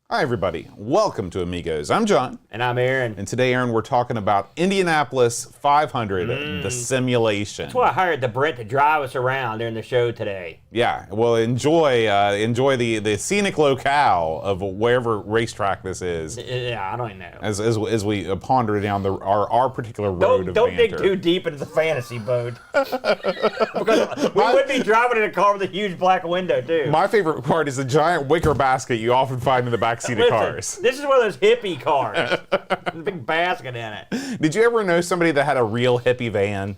Hi everybody, welcome to Amigos. I'm John. And I'm Aaron. And today, Aaron, we're talking about Indianapolis 500, the simulation. That's why I hired the Brent to drive us around during the show today. Yeah, well, enjoy the scenic locale of wherever racetrack this is. Yeah, I don't even know. As we ponder down our particular road of Don't Banter. dig too deep into the fantasy boat. Because we would be driving in a car with a huge black window, too. My favorite part is the giant wicker basket you often find in the back seat of cars. This is one of those hippie cars. There's a big basket in it. Did you ever know somebody that had a real hippie van?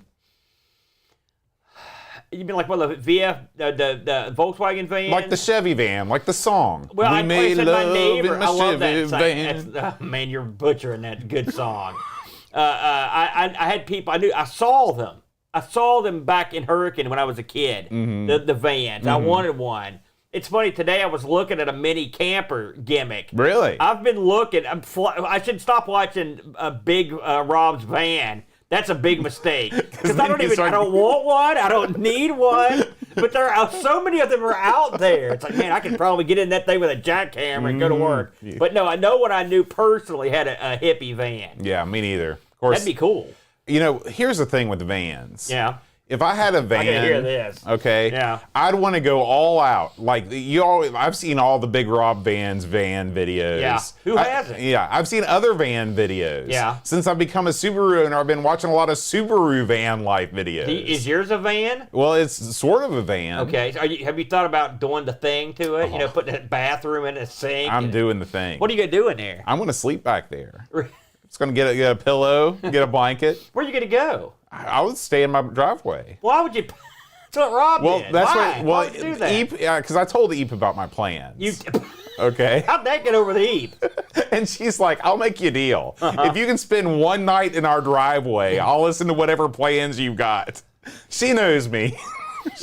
You mean like one of the the Volkswagen van? Like the Chevy van, like the song. Well, I made said love my neighbor. in my I love Chevy that van. man, you're butchering that good song. I had people I saw them. I saw them back in Hurricane when I was a kid. Mm-hmm. The vans. I wanted one. It's funny, today I was looking at a mini camper gimmick. Really? I've been looking. I should stop watching Big Rob's van. That's a big mistake. Because I don't want one. I don't need one. But there are so many of them are out there. It's like, man, I could probably get in that thing with a jackhammer and go to work. Yeah. But no, I know what I knew personally had a hippie van. Yeah, me neither. Of course. That'd be cool. You know, here's the thing with the vans. Yeah. If I had a van, I can hear this. Okay, yeah, I'd want to go all out. Like I've seen all the Big Rob van videos. Yeah, who hasn't? Yeah, I've seen other van videos. Yeah. Since I've become a Subaru owner, I've been watching a lot of Subaru van life videos. Is yours a van? Well, it's sort of a van. Okay, so have you thought about doing the thing to it? You know, putting a bathroom in a sink? I'm doing the thing. What are you going to do in there? I'm going to sleep back there. It's going to get a pillow, get a blanket. Where are you going to go? I would stay in my driveway. Why would you? That's what Rob did. That's Why? Why would you do that? Because I told Eep about my plans. Okay. How'd that get over the Eep? And she's like, I'll make you a deal. If you can spend one night in our driveway, I'll listen to whatever plans you've got. She knows me.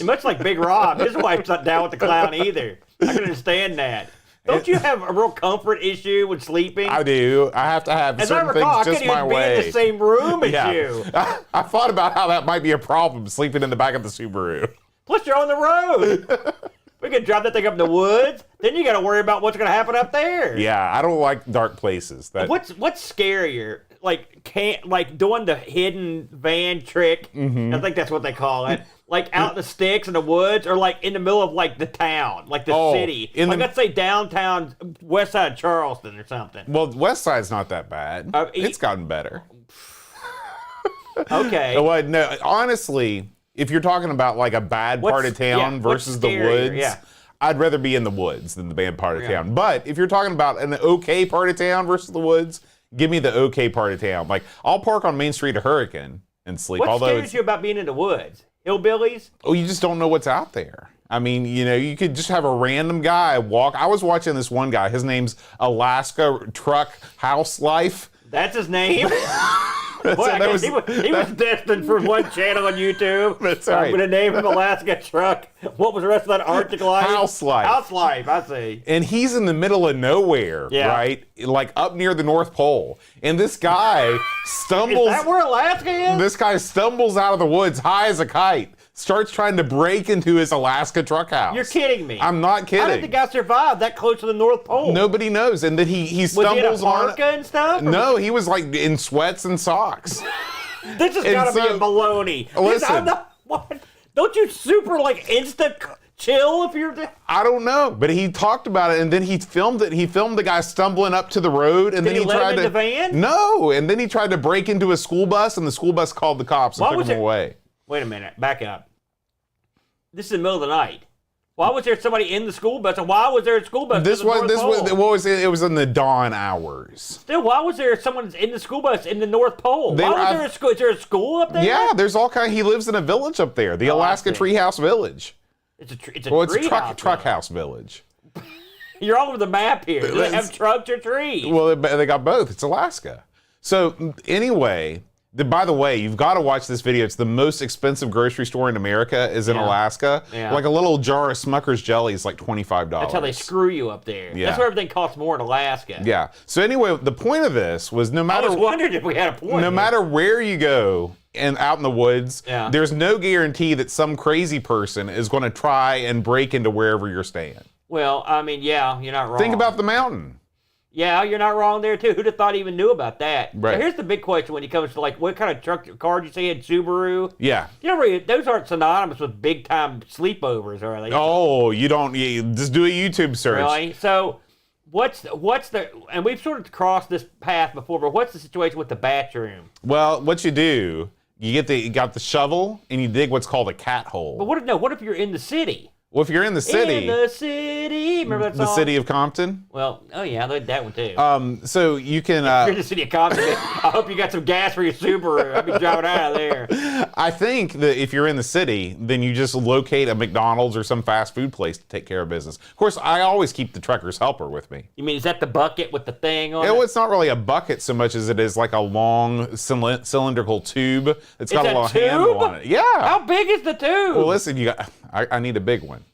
Much like Big Rob, his wife's not down with the clown either. I can understand that. Don't you have a real comfort issue with sleeping? I do. I have to have certain things just my way. I couldn't even be in the same room as you. I thought about how that might be a problem, sleeping in the back of the Subaru. Plus, you're on the road. We could drive that thing up in the woods. Then you got to worry about what's going to happen up there. Yeah, I don't like dark places. What's scarier? Like doing the hidden van trick. Mm-hmm. I think that's what they call it. Like out in the sticks in the woods, or like in the middle of like the town, like the city. Let's say downtown, west side of Charleston or something. Well, west side's not that bad. It's gotten better. Okay. Well, no, honestly, if you're talking about like a bad part of town versus the woods, I'd rather be in the woods than the bad part of town. But if you're talking about an okay part of town versus the woods, give me the okay part of town. Like, I'll park on Main Street of Hurricane and sleep. What scares you about being in the woods? Hillbillies? Oh, you just don't know what's out there. I mean, you know, you could just have a random guy walk. I was watching this one guy. His name's Alaska Truck House Life. That's his name? Boy, he was destined for one channel on YouTube. That's right. I'm going to name him Alaska Truck. What was the rest of that Arctic life? House Life. House Life, I see. And he's in the middle of nowhere, right? Like up near the North Pole. And this guy stumbles. Is that where Alaska is? This guy stumbles out of the woods high as a kite. Starts trying to break into his Alaska truck house. You're kidding me. I'm not kidding. How did the guy survive that close to the North Pole? Nobody knows. And then he stumbles on. Was he in a parka and stuff? No, he was like in sweats and socks. This has got to be a baloney. Listen. What? Don't you super like instant chill if you're there? I don't know, but he talked about it, and then he filmed it. He filmed the guy stumbling up to the road, and then he tried to. Let him in the van? No, and then he tried to break into a school bus, and the school bus called the cops and took him away. Wait a minute, back up. This is the middle of the night. Why was there somebody in the school bus? And why was there a school bus? It was in the dawn hours. Still, why was there someone in the school bus in the North Pole? Is there a school up there? Yeah, there's all kind. He lives in a village up there, the Alaska Treehouse Village. It's a truck house village. You're all over the map here. Do they have trucks or trees? Well, they got both. It's Alaska. So anyway. By the way, you've got to watch this video. It's the most expensive grocery store in America is in Alaska. Yeah. Like a little jar of Smucker's jelly is like $25. That's how they screw you up there. Yeah. That's where everything costs more in Alaska. Yeah. So anyway, the point of this was I was wondering if we had a point. No matter where you go and out in the woods, there's no guarantee that some crazy person is going to try and break into wherever you're staying. Well, I mean, yeah, you're not wrong. Think about the mountain. Yeah, you're not wrong there, too. Who'd have thought he even knew about that? Right. So here's the big question when it comes to, like, what kind of car did you say had Subaru? Yeah. You know, those aren't synonymous with big-time sleepovers, are they? Oh, you just do a YouTube search. Really? So what's the, and we've sort of crossed this path before, but what's the situation with the bathroom? Well, what you do, you got the shovel, and you dig what's called a cat hole. But what if you're in the city? Well, if you're in the city. In the city. Remember that song? The city of Compton? Well, oh yeah, I like that one too. So you can... if you're in the city of Compton, I hope you got some gas for your Subaru. I'll be driving out of there. I think that if you're in the city, then you just locate a McDonald's or some fast food place to take care of business. Of course, I always keep the trucker's helper with me. You mean, is that the bucket with the thing on it? It's not really a bucket so much as it is like a long cylindrical tube. It's got a little handle on it. Yeah. How big is the tube? Well, listen, I need a big one.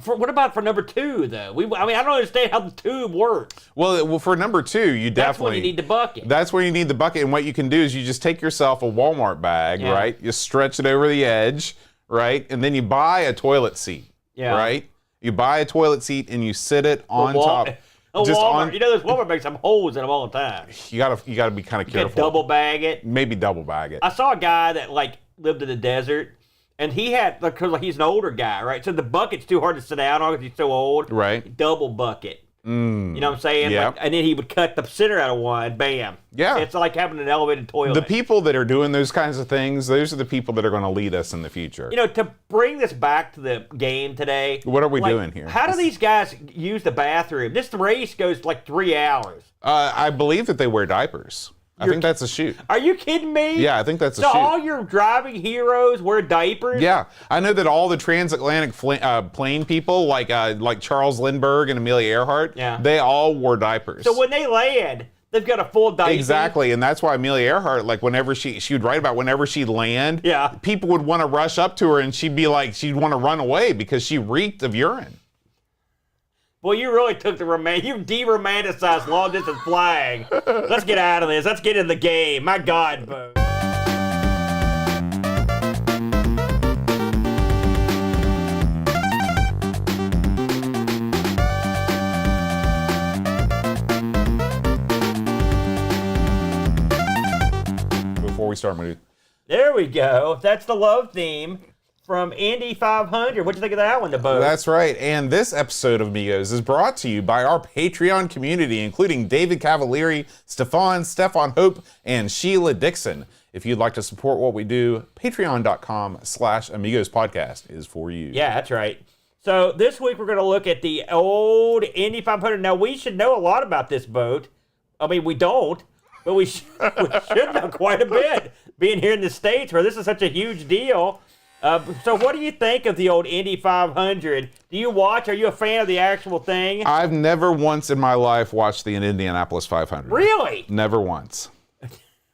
What about for number 2, though? I don't understand how the tube works. Well, for number 2, you definitely... That's when you need the bucket. That's where you need the bucket, and what you can do is you just take yourself a Walmart bag, right? You stretch it over the edge, right? And then you buy a toilet seat, right? You buy a toilet seat and you sit it on top. Walmart. You know those Walmart bags have holes in them all the time. You gotta be kind of careful. You double bag it. Maybe double bag it. I saw a guy that lived in the desert. And he had, because he's an older guy, right? So the bucket's too hard to sit down on because he's so old. Right. Double bucket. You know what I'm saying? Yeah. And then he would cut the center out of one, bam. Yeah. It's like having an elevated toilet. The people that are doing those kinds of things, those are the people that are going to lead us in the future. You know, to bring this back to the game today. What are we doing here? How do these guys use the bathroom? This race goes 3 hours. I believe that they wear diapers. I think that's a shoot. Are you kidding me? Yeah, I think that's a shoot. So all your driving heroes wear diapers? Yeah, I know that all the transatlantic plane people, like Charles Lindbergh and Amelia Earhart, they all wore diapers. So when they land, they've got a full diaper. Exactly, and that's why Amelia Earhart, whenever she would write about whenever she'd land, people would want to rush up to her and she'd want to run away because she reeked of urine. Well, you really took you de-romanticized long-distance flying. Let's get out of this. Let's get in the game. My God, Bo. Before we start, there we go. That's the love theme from Indy 500. What'd you think of that one, Bo? That's right. And this episode of Amigos is brought to you by our Patreon community, including David Cavalieri, Stefan Hope, and Sheila Dixon. If you'd like to support what we do, patreon.com/Amigos podcast is for you. Yeah, that's right. So this week we're going to look at the old Indy 500. Now, we should know a lot about this boat. I mean, we don't, but we should know quite a bit, being here in the States where this is such a huge deal. So what do you think of the old Indy 500? Do you watch? Are you a fan of the actual thing? I've never once in my life watched the Indianapolis 500. Really? Never once.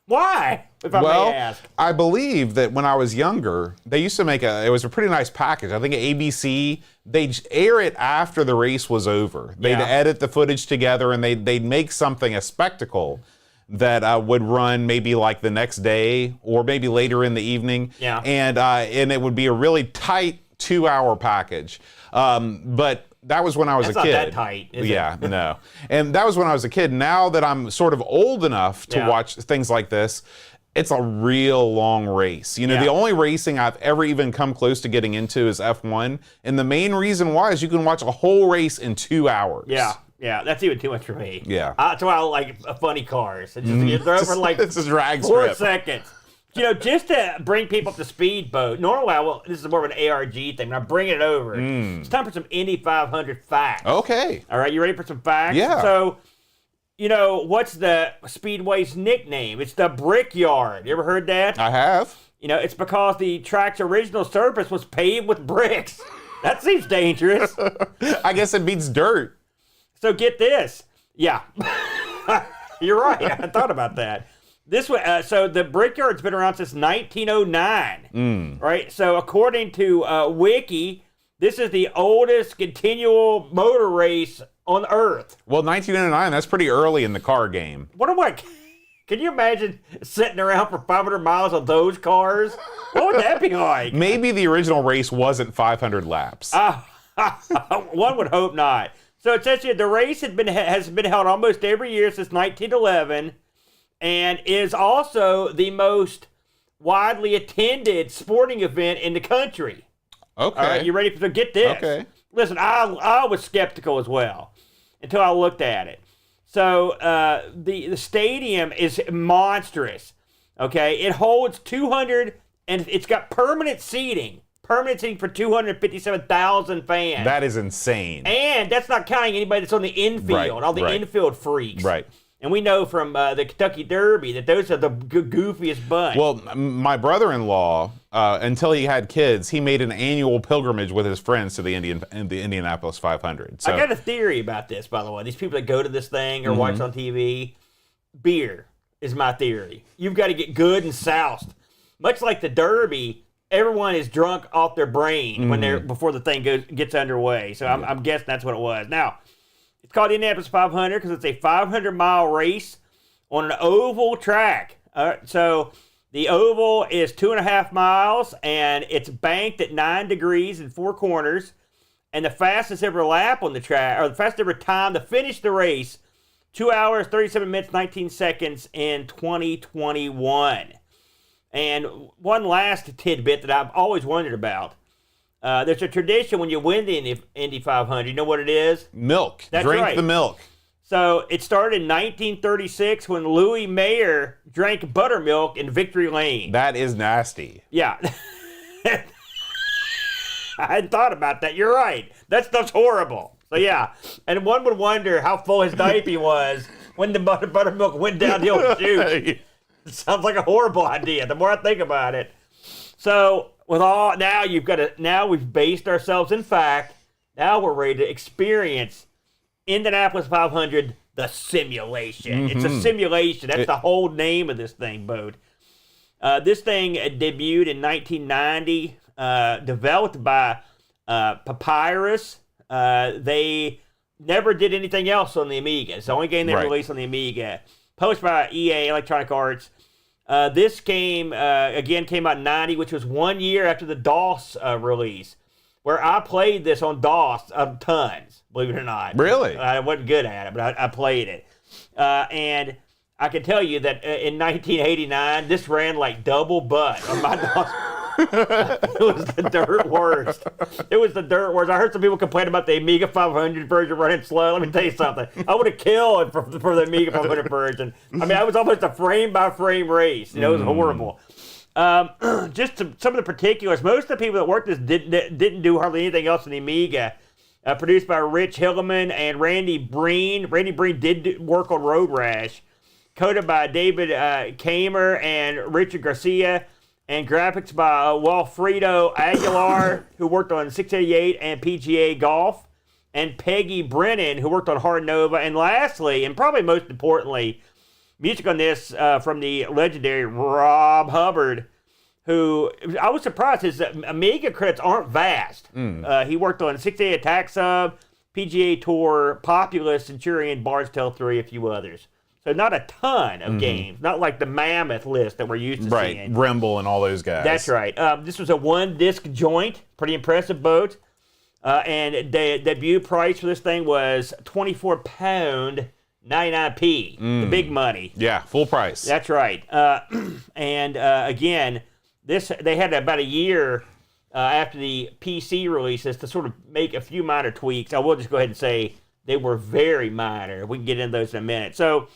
Why, if I may ask? I believe that when I was younger, they used to it was a pretty nice package. I think ABC, they'd air it after the race was over. They'd edit the footage together and they'd make something a spectacle that would run maybe the next day or maybe later in the evening. Yeah. And it would be a really tight 2-hour package. But that was when I was a kid. That's not that tight, is it? No. And that was when I was a kid. Now that I'm sort of old enough to watch things like this, it's a real long race. You know, the only racing I've ever even come close to getting into is F1. And the main reason why is you can watch a whole race in 2 hours. Yeah, that's even too much for me. Yeah. That's why I like funny cars. It's over it's a drag 4 strip. seconds. You know, just to bring people up to speed, Bo, normally this is more of an ARG thing, and I bring it over. It's time for some Indy 500 facts. Okay. All right, you ready for some facts? Yeah. So, you know, what's the Speedway's nickname? It's the Brickyard. You ever heard that? I have. You know, it's because the track's original surface was paved with bricks. That seems dangerous. I guess it beats dirt. So get this. Yeah. You're right. I thought about that. So the Brickyard's been around since 1909. Right? So according to Wiki, this is the oldest continual motor race on Earth. Well, 1909, that's pretty early in the car game. Can you imagine sitting around for 500 miles on those cars? What would that be like? Maybe the original race wasn't 500 laps. One would hope not. So it says here the race has been held almost every year since 1911, and is also the most widely attended sporting event in the country. Okay. All right, you ready to get this? Okay. Listen, I was skeptical as well until I looked at it. So the stadium is monstrous. Okay, it holds 200, and it's got permanent seating for 257,000 fans. That is insane. And that's not counting anybody that's on the infield, all the infield freaks. Right. And we know from the Kentucky Derby that those are the goofiest bunch. Well, my brother-in-law, until he had kids, he made an annual pilgrimage with his friends to the Indianapolis 500. So, I got a theory about this, by the way. These people that go to this thing or watch on TV, beer is my theory. You've got to get good and soused. Much like the Derby, everyone is drunk off their brain before the thing gets underway. So I'm guessing that's what it was. Now, it's called the Indianapolis 500 because it's a 500-mile race on an oval track. So the oval is 2.5 miles, and it's banked at 9 degrees in 4 corners. And the fastest ever lap on the track, or the fastest ever time to finish the race, 2 hours, 37 minutes, 19 seconds in 2021. And one last tidbit that I've always wondered about. There's a tradition when you win the Indy 500. You know what it is? Milk. That's Drink right. the milk. So it started in 1936 when Louis Mayer drank buttermilk in Victory Lane. That is nasty. Yeah. I hadn't thought about that. You're right. That stuff's horrible. So yeah. And one would wonder how full his diaper was when the buttermilk went down the old chute. It sounds like a horrible idea the more I think about it. So now we've based ourselves in fact. Now we're ready to experience Indianapolis 500, the simulation. It's a simulation. That's the whole name of this thing, Boat. This thing debuted in 1990, developed by Papyrus. They never did anything else on the Amiga. It's the only game they released on the Amiga. Published by EA, Electronic Arts. This game, again, came out in 90, which was 1 year after the DOS release, where I played this on DOS tons, believe it or not. Really? I wasn't good at it, but I played it. And I can tell you that in 1989, this ran like double butt on my DOS. It was the dirt worst. It was the dirt worst. I heard some people complain about the Amiga 500 version running slow. Let me tell you something. I would have killed for the Amiga 500 version. I mean, I was almost a frame-by-frame race. You know, it was horrible. Just some of the particulars. Most of the people that worked this didn't do hardly anything else in the Amiga. Produced by Rich Hilleman and Randy Breen. Randy Breen did work on Road Rash. Coded by David Kamer and Richard Garcia. And graphics by Walfredo Aguilar, who worked on 688 and PGA Golf. And Peggy Brennan, who worked on Hard Nova. And lastly, and probably most importantly, music on this from the legendary Rob Hubbard, who I was surprised his Amiga credits aren't vast. He worked on 688 Attack Sub, PGA Tour, Populous, Centurion, Bard's Tale 3, a few others. So not a ton of games, not like the mammoth list that we're used to seeing. Right, Remble and all those guys. That's right. This was a 1-disc joint, pretty impressive boat. And the debut price for this thing was £24, 99p, the big money. Yeah, full price. That's right. And again, they had about a year after the PC releases to sort of make a few minor tweaks. I will just go ahead and say they were very minor. We can get into those in a minute. So,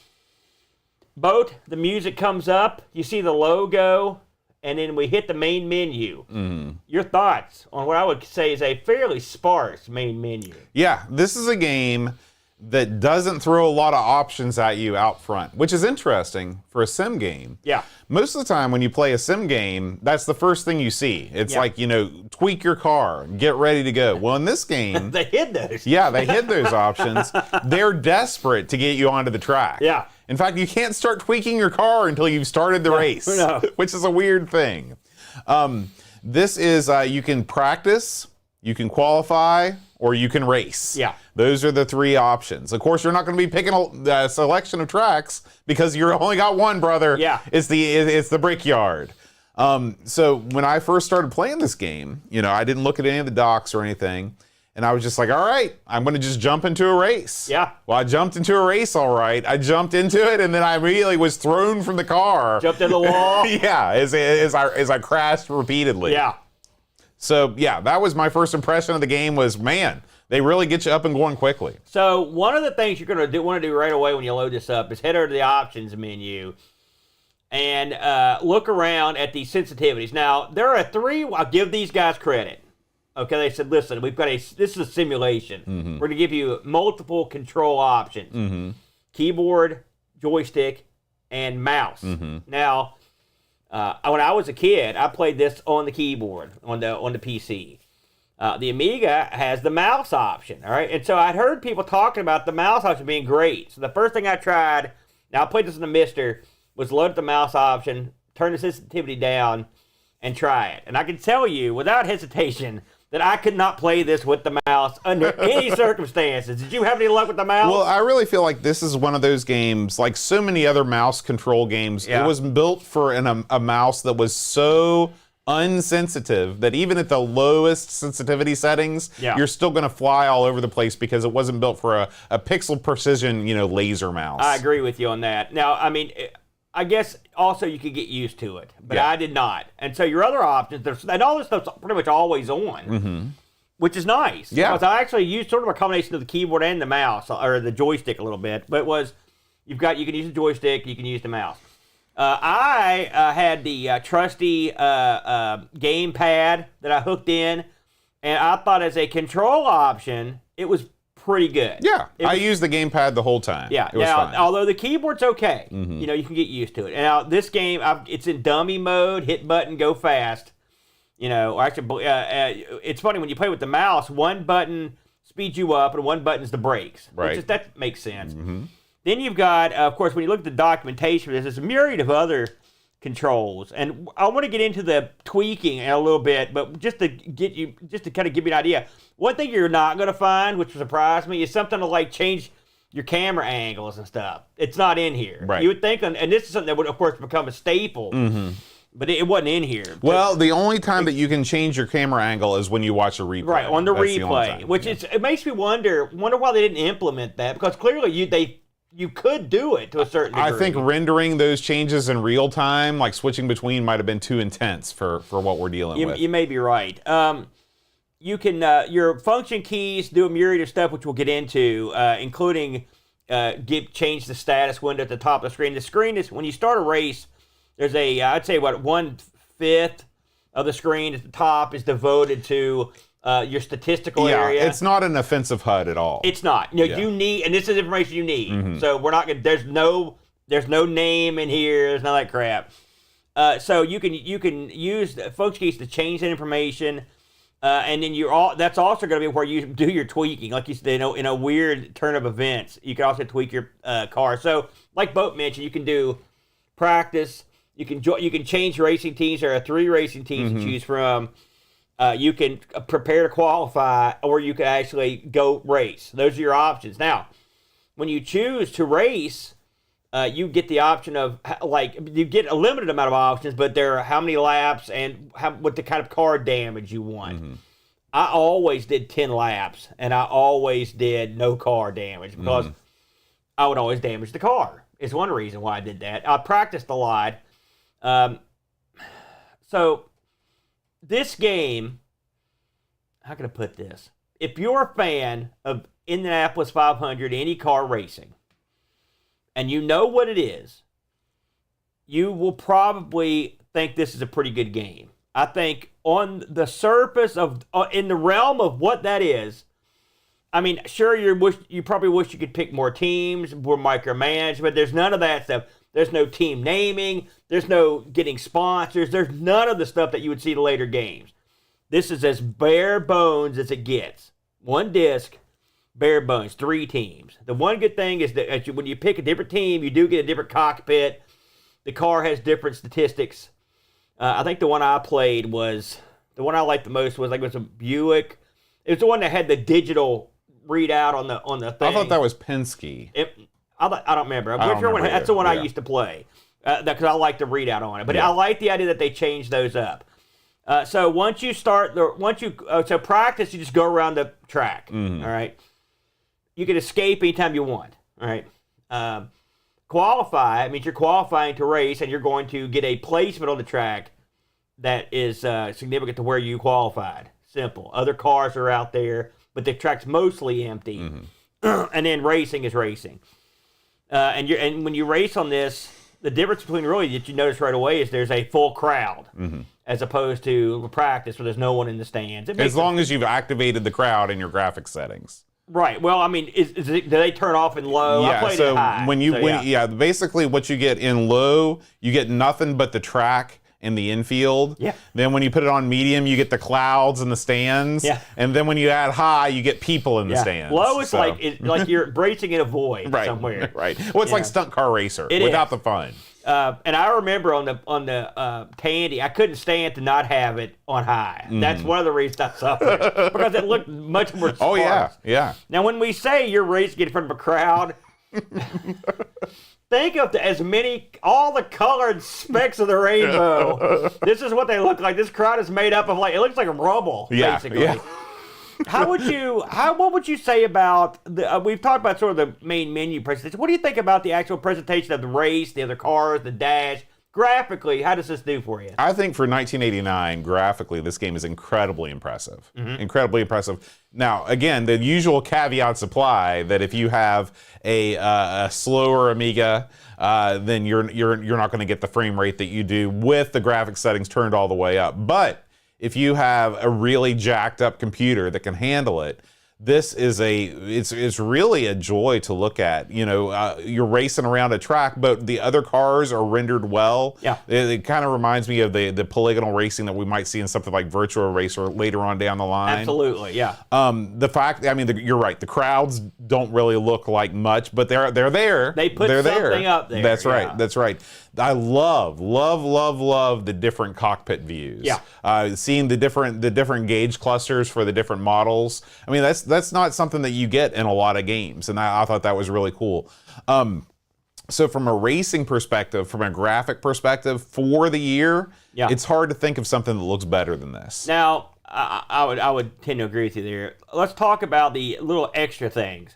Boat, the music comes up, you see the logo, and then we hit the main menu. Your thoughts on what I would say is a fairly sparse main menu. Yeah, this is a game that doesn't throw a lot of options at you out front, which is interesting for a sim game. Yeah. Most of the time when you play a sim game, that's the first thing you see. It's like, tweak your car, get ready to go. Well, in this game... They hid those. Yeah, they hid those options. They're desperate to get you onto the track. Yeah. In fact, you can't start tweaking your car until you've started the race, which is a weird thing. This is, you can practice, you can qualify, or you can race. Yeah. Those are the 3 options. Of course, you're not going to be picking a selection of tracks because you're only got one, brother. Yeah. It's the Brickyard. So when I first started playing this game, I didn't look at any of the docs or anything. And I was just like, all right, I'm going to just jump into a race. Yeah. Well, I jumped into a race, all right. I jumped into it, and then I immediately was thrown from the car. Jumped in the wall. Yeah, as I crashed repeatedly. Yeah. So, yeah, that was my first impression of the game was, man, they really get you up and going quickly. So one of the things you're going to want to do right away when you load this up is head over to the options menu and look around at the sensitivities. Now, there are 3, I'll give these guys credit. Okay, they said, listen, this is a simulation. Mm-hmm. We're going to give you multiple control options. Mm-hmm. Keyboard, joystick, and mouse. Mm-hmm. Now, when I was a kid, I played this on the keyboard, on the PC. The Amiga has the mouse option, all right? And so I'd heard people talking about the mouse option being great. So the first thing I tried, now I played this in the Mister, was load up the mouse option, turn the sensitivity down, and try it. And I can tell you, without hesitation, that I could not play this with the mouse under any circumstances. Did you have any luck with the mouse? Well, I really feel like this is one of those games, like so many other mouse control games, it was built for a mouse that was so unsensitive that even at the lowest sensitivity settings, you're still going to fly all over the place because it wasn't built for a pixel precision, laser mouse. I agree with you on that. Now, I mean, I guess also you could get used to it, but I did not. And so your other options, and all this stuff's pretty much always on, which is nice. Yeah. Because I actually used sort of a combination of the keyboard and the mouse, or the joystick a little bit. But you can use the joystick, you can use the mouse. I had the trusty game pad that I hooked in, and I thought as a control option, it was pretty good. Yeah, I used the gamepad the whole time. Yeah, it was fine. Although the keyboard's okay, you can get used to it. And now this game, it's in dummy mode, hit button, go fast. Or actually, it's funny when you play with the mouse, one button speeds you up and one button's the brakes. Right. That makes sense. Then you've got, of course, when you look at the documentation for this, there's a myriad of other controls, and I want to get into the tweaking in a little bit, but just to kind of give you an idea. One thing you're not going to find, which surprised me, is something to like change your camera angles and stuff. It's not in here. Right. You would think, and this is something that would, of course, become a staple, but it wasn't in here. Well, the only time that you can change your camera angle is when you watch a replay. Right, on the That's replay, the which it makes me wonder why they didn't implement that, because clearly you could do it to a certain degree. I think rendering those changes in real time, like switching between, might have been too intense for what we're dealing with. You may be right. You can your function keys do a myriad of stuff, which we'll get into, including change the status window at the top of the screen. The screen is, when you start a race, there's I'd say 1/5 of the screen at the top is devoted to your statistical area. It's not an offensive HUD at all. It's not. You need, and this is information you need. So we're not going. There's no name in here. There's none of that crap. So you can use the function keys to change that information, and then that's also going to be where you do your tweaking, like you said, in a weird turn of events. You can also tweak your car. So, like Boat mentioned, you can do practice. You can change racing teams. There are 3 racing teams to choose from. You can prepare to qualify, or you can actually go race. Those are your options. Now, when you choose to race, you get the option of, you get a limited amount of options, but there are how many laps and what the kind of car damage you want. I always did 10 laps, and I always did no car damage, because I would always damage the car. It's one reason why I did that. I practiced a lot. So this game, how can I put this? If you're a fan of Indianapolis 500, any car racing, and you know what it is, you will probably think this is a pretty good game. I think on the surface of, in the realm of what that is, I mean, sure, you probably wish you could pick more teams, more micromanage, but there's none of that stuff. There's no team naming. There's no getting sponsors. There's none of the stuff that you would see in later games. This is as bare bones as it gets. 1 disc, bare bones, 3 teams. The one good thing is that when you pick a different team, you do get a different cockpit. The car has different statistics. I think the one I played was, the one I liked the most was, it was a Buick. It was the one that had the digital readout on the thing. I thought that was Penske. I don't remember. That's the one I used to play, because I like the readout on it. But I like the idea that they changed those up. So once you so practice, you just go around the track. All right. You can escape anytime you want. All right. Qualify means you're qualifying to race, and you're going to get a placement on the track that is significant to where you qualified. Simple. Other cars are out there, but the track's mostly empty. And then racing is racing. And when you race on this, the difference between really that you notice right away is there's a full crowd as opposed to practice where there's no one in the stands. As long as you've activated the crowd in your graphics settings. Right. Well, I mean, do they turn off in low? Yeah. I played So it high. Basically what you get in low, you get nothing but the track in the infield. Yeah. Then when you put it on medium, you get the clouds in the stands. Yeah. And then when you add high, you get people in the stands. Low is like you're bracing in a void somewhere. Right. Well, it's like Stunt Car Racer without the fun. And I remember on the Tandy, I couldn't stand to not have it on high. That's one of the reasons I suffered because it looked much more sparse. Oh yeah. Now when we say you're racing in front of a crowd, think of all the colored specks of the rainbow. This is what they look like. This crowd is made up of it looks like rubble, basically. Yeah. What would you say about we've talked about sort of the main menu presentation. What do you think about the actual presentation of the race, the other cars, the dash? Graphically, how does this do for you? I think for 1989, graphically, this game is incredibly impressive. Incredibly impressive. Now, again, the usual caveats apply that if you have a slower Amiga, then you're not going to get the frame rate that you do with the graphics settings turned all the way up. But if you have a really jacked up computer that can handle it, this is it's really a joy to look at. You're racing around a track, but the other cars are rendered well. Yeah. It kind of reminds me of the polygonal racing that we might see in something like Virtua Racer later on down the line. Absolutely, yeah. The fact, you're right. The crowds don't really look like much, but they're there. They put something up there. That's right. That's right. I love the different cockpit views. Yeah. Seeing the different gauge clusters for the different models. I mean, that's not something that you get in a lot of games, and I thought that was really cool. So from a racing perspective, from a graphic perspective, for the year, it's hard to think of something that looks better than this. Now, I would tend to agree with you there. Let's talk about the little extra things.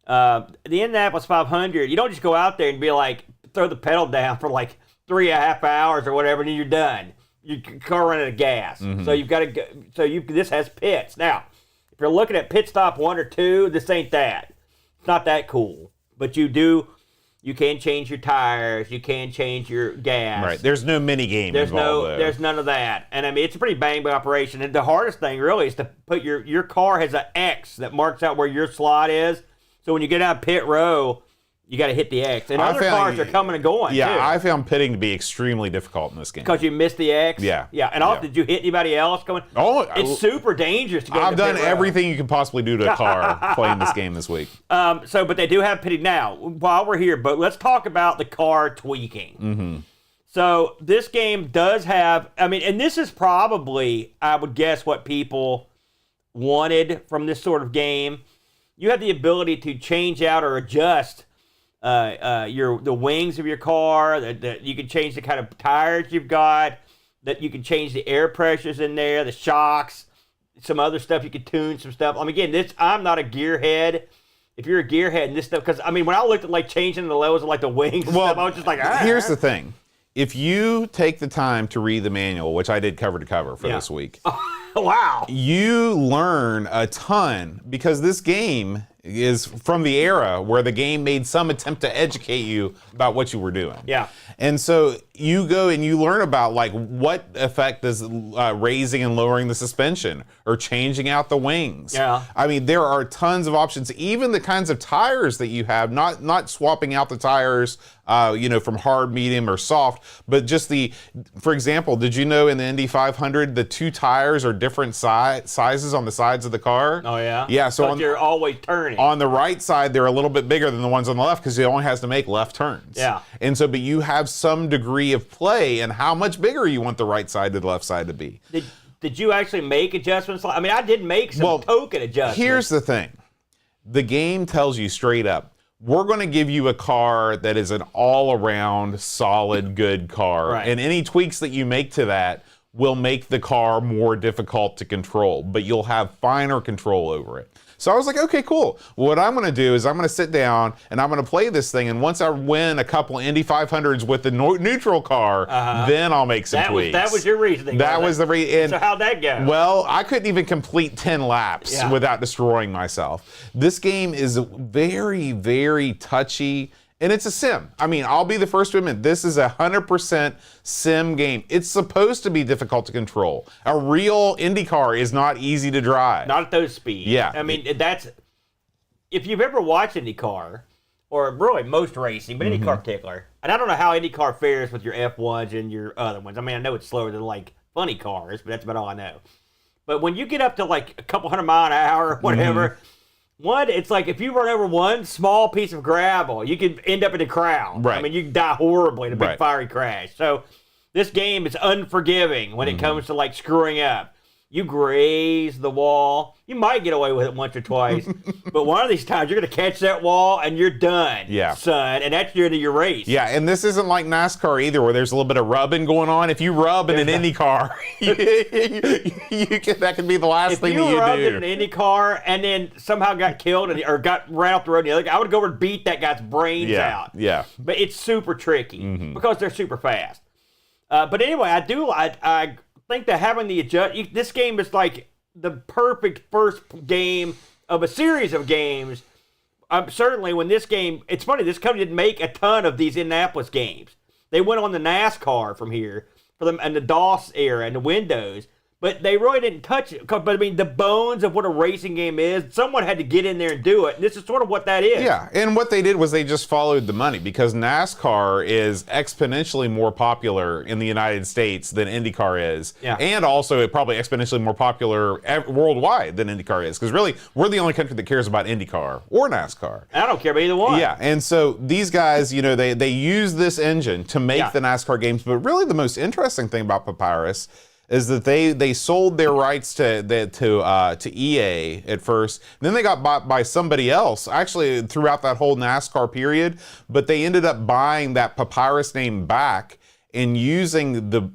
The Indianapolis 500, you don't just go out there and be like, throw the pedal down for like 3.5 hours or whatever, and then you're done. Your car running out of gas. So you've got to go. This has pits. Now, if you're looking at pit stop 1 or 2, this ain't that. It's not that cool. But you can change your tires. You can change your gas. Right. There's no mini game involved there. There's none of that. And I mean, it's a pretty bang operation. And the hardest thing really is to put your car has an X that marks out where your slot is. So when you get out pit row, you got to hit the X. And other cars are coming and going, too. I found pitting to be extremely difficult in this game. Because you missed the X? Yeah. And also, did you hit anybody else going? Oh, it's super dangerous to go I've done everything you can possibly do to a car playing this game this week. But they do have pitting now. While we're here, but let's talk about the car tweaking. So this game does have, and this is probably, I would guess, what people wanted from this sort of game. You have the ability to change out or adjust the wings of your car, that you can change the kind of tires you've got, that you can change the air pressures in there, the shocks, some other stuff. You can tune some stuff. Again, I'm not a gearhead. If you're a gearhead and this stuff, because when I looked at changing the levels of the wings and stuff, I was just like, Here's the thing. If you take the time to read the manual, which I did cover to cover for this week, wow, you learn a ton, because this game is from the era where the game made some attempt to educate you about what you were doing. Yeah. And so you go and you learn about what effect does raising and lowering the suspension or changing out the wings. Yeah. There are tons of options, even the kinds of tires that you have, not swapping out the tires from hard, medium, or soft, but just for example, did you know in the Indy 500, the 2 tires are different sizes on the sides of the car? Oh, yeah? Yeah, so you're always turning. On the right side, they're a little bit bigger than the ones on the left because it only has to make left turns. Yeah. And so, but you have some degree of play in how much bigger you want the right side to the left side to be. Did you actually make adjustments? I did make some token adjustments. Here's the thing. The game tells you straight up, we're going to give you a car that is an all-around, solid, good car. Right. And any tweaks that you make to that will make the car more difficult to control, but you'll have finer control over it. So I was like, okay, cool. What I'm going to do is I'm going to sit down and I'm going to play this thing. And once I win a couple Indy 500s with the neutral car, then I'll make some tweaks. That was your reasoning. That was the reason. So how'd that go? Well, I couldn't even complete 10 laps without destroying myself. This game is very, very touchy. And it's a sim. I mean, I'll be the first to admit, this is a 100% sim game. It's supposed to be difficult to control. A real IndyCar is not easy to drive. Not at those speeds. Yeah. I mean, that's... If you've ever watched IndyCar, or really most racing, but IndyCar in particular, and I don't know how IndyCar fares with your F1s and your other ones. I mean, I know it's slower than, like, funny cars, but that's about all I know. But when you get up to, like, a couple 100 miles an hour or whatever... One, it's like if you run over one small piece of gravel, you could end up in the crowd. Right. I mean, you can die horribly in a big fiery crash. So this game is unforgiving when it comes to like screwing up. You graze the wall. You might get away with it once or twice, but one of these times you're going to catch that wall and you're done, son. And that's the end of your race. Yeah, and this isn't like NASCAR either, where there's a little bit of rubbing going on. If you rub in an Indy car, that can be the last thing that you do. If you rubbed in an Indy car and then somehow got killed or got ran off the road, I would go over and beat that guy's brains out. Yeah. But it's super tricky because they're super fast. But anyway, I think that having the this game is like the perfect first game of a series of games. Certainly when this game, it's funny, this company didn't make a ton of these Indianapolis games. They went on the NASCAR from here for them and the DOS era and the Windows, but they really didn't touch it. But I mean, the bones of what a racing game is, someone had to get in there and do it. And this is sort of what that is. Yeah, and what they did was they just followed the money because NASCAR is exponentially more popular in the United States than IndyCar is. Yeah. And also probably exponentially more popular worldwide than IndyCar is. Because really, we're the only country that cares about IndyCar or NASCAR. I don't care about either one. Yeah, and so these guys, they use this engine to make the NASCAR games. But really the most interesting thing about Papyrus is that they sold their rights to EA at first. Then they got bought by somebody else, actually throughout that whole NASCAR period. But they ended up buying that Papyrus name back and using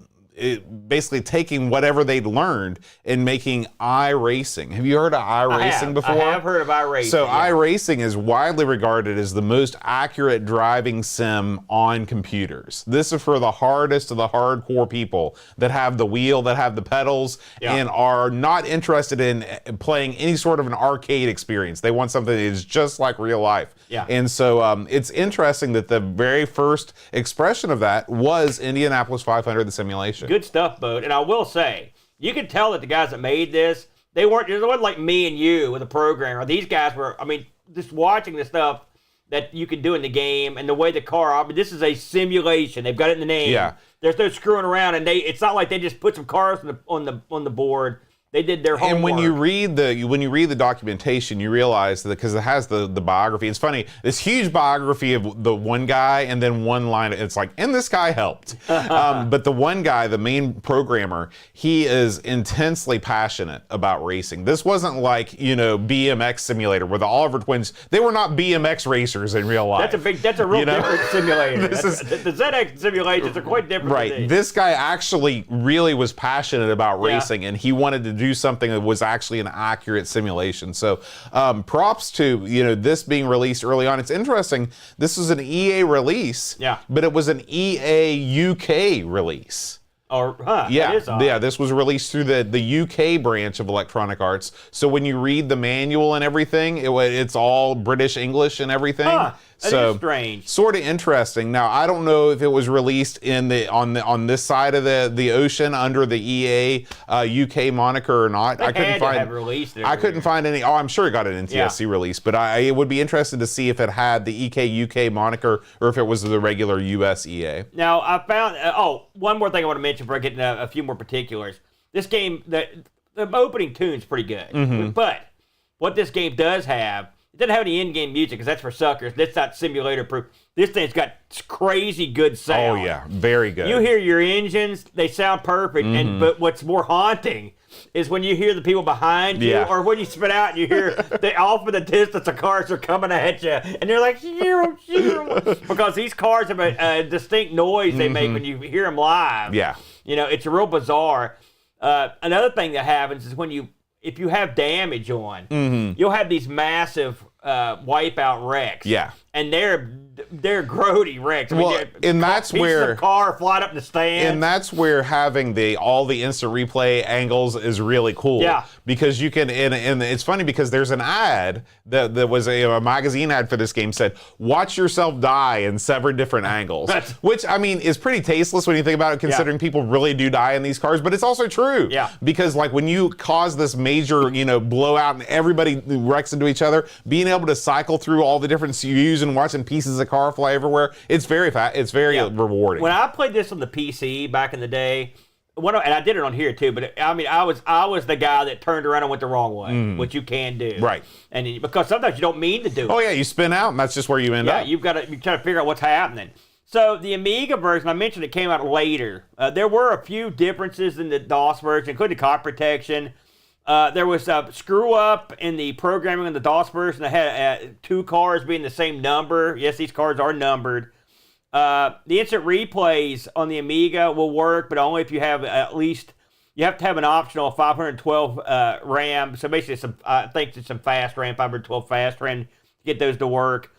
basically taking whatever they'd learned and making iRacing. Have you heard of iRacing before? I have heard of iRacing. So iRacing is widely regarded as the most accurate driving sim on computers. This is for the hardest of the hardcore people that have the wheel, that have the pedals, and are not interested in playing any sort of an arcade experience. They want something that is just like real life. Yeah. And so it's interesting that the very first expression of that was Indianapolis 500, the simulation. Good stuff, Bode. And I will say, you can tell that the guys that made this, they wasn't like me and you with a programmer. These guys were, I mean, just watching the stuff that you can do in the game and the way the car, I mean, this is a simulation. They've got it in the name. Yeah. There's no screwing around, and it's not like they just put some cars on the board. They did their homework. And when you read the documentation, you realize that because it has the biography. It's funny, this huge biography of the one guy, and then one line. It's like, and this guy helped. But the one guy, the main programmer, he is intensely passionate about racing. This wasn't like BMX simulator where the Oliver twins. They were not BMX racers in real life. That's a real different simulator. The ZX simulations are quite different. Right. This guy actually really was passionate about racing, and he wanted to do something that was actually an accurate simulation. So props to this being released early on. It's interesting. This was an EA release, but it was an EA UK release. This was released through the UK branch of Electronic Arts. So when you read the manual and everything, it's all British English and everything. That is strange. Sort of interesting. Now I don't know if it was released on this side of the ocean under the EA UK moniker or not. I couldn't find any. Oh, I'm sure it got an NTSC release, but it would be interesting to see if it had the EK UK moniker or if it was the regular US EA. Now I found. One more thing I want to mention before I get into a few more particulars. This game, the opening tune's pretty good, but what this game does have. It doesn't have any in-game music because that's for suckers. That's not simulator proof. This thing's got crazy good sound. Oh yeah, very good. You hear your engines; they sound perfect. But what's more haunting is when you hear the people behind you, or when you spit out and you hear off in the distance the cars are coming at you, and you're like, shoot 'em. Because these cars have a distinct noise they make when you hear them live. Yeah. You know, it's real bizarre. Another thing that happens is if you have damage on, you'll have these massive wipeout wrecks. Yeah. And they're grody wrecks. I mean, and that's where the car flying up in the stands. And that's where having all the instant replay angles is really cool. Yeah. Because you can, and it's funny because there's an ad that was a magazine ad for this game said, watch yourself die in 7 different angles. Which, I mean, is pretty tasteless when you think about it, considering people really do die in these cars, but it's also true. Yeah. Because like when you cause this major, blowout and everybody wrecks into each other, being able to cycle through all the different CUs and watching pieces of car fly everywhere, it's very rewarding. When I played this on the PC back in the day, and I did it on here too, but I mean, I was the guy that turned around and went the wrong way, which you can do. Right. And because sometimes you don't mean to do it. Oh yeah, you spin out and that's just where you end up. Yeah, you try to figure out what's happening. So the Amiga version, I mentioned it came out later. There were a few differences in the DOS version, including cop protection. There was a screw up in the programming in the DOS version that had 2 cars being the same number. Yes, these cars are numbered. The instant replays on the Amiga will work, but only if you have you have to have an optional 512 RAM. So basically, I think it's some fast RAM, 512 fast RAM to get those to work.